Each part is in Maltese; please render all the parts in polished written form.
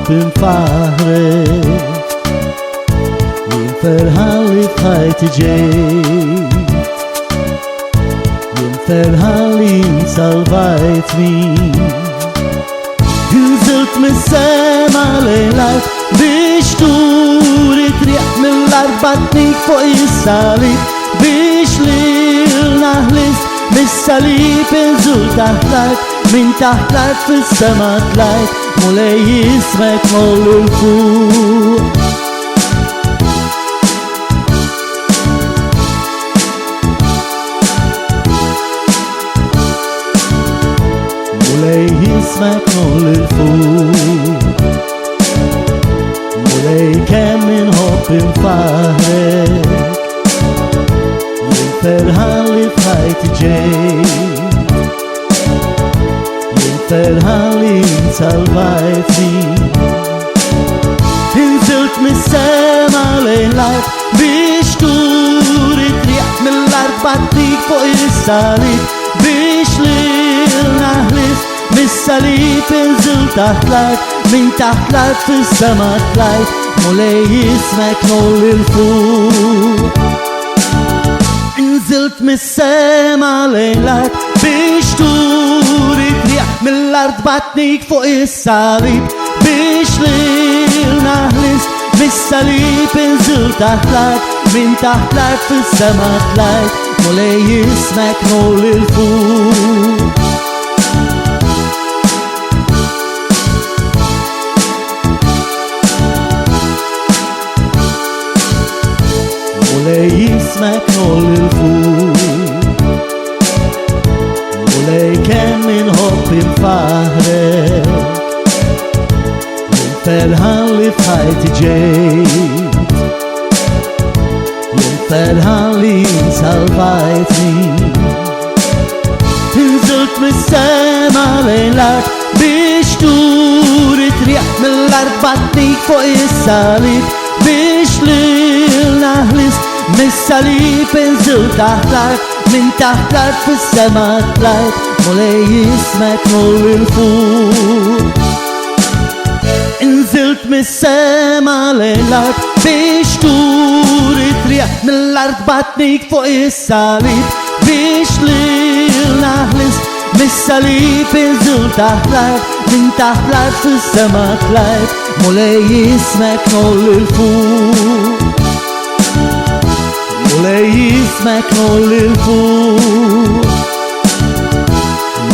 hopp infahret inför halvhet ġejt inför ħallin salvajt min Nżilt mis-sema lejlajt biex turi triq mill-arbatnik fuq is-salib biex lil naħlis mis-salib inżul taħt min taħt l-art fis-sema tlajt mulej jismek mollu l-fuq mulej jismek mollu l-fuq mulej kemm inħobb infaħrek jinferħan li f'ħajti ġejt jinferħan li nsalvajtni Inżilt mis-sema lejn l-art biex turi triq mill-art battik fuq is-salib biex lil naħlis mis-salib inżilt taħt l-art min taħt l-art fis-sema tlajt mulej jismek mollu l-fuq Inżilt mis-sema lejn l-art biex turi triq mill-art batnik fuq is-salib biex lil naħlis mis-salib inżilt taħt l-art min taħt l-art fis-sema tlajt mulej jismek mollu l-fuq mulej jismek mollu l-fuq mulej kemm inħobb infaħrek jinferħan li f'ħajti ġejt jinferħan li nsalvajtni Inżilt mis-sema lejn l-art biex turi triq mill-art batnik fuq is-salib biex lil naħlis mis-salib inżilt taħt l-art min taħt l-art fis-sema tlajt mulej jismek mollu l-fuq Inżilt mis-sema lejn l-art biex turi triq mill-art batnik fuq is-salib biex lil naħlis mis-salib inżilt taħt l-art min taħt l-art fis-sema tlajt mulej jismek mollu l-fuq mulej jismek mollu l-fuq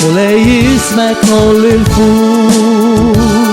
mulej jismek mollu l-fuq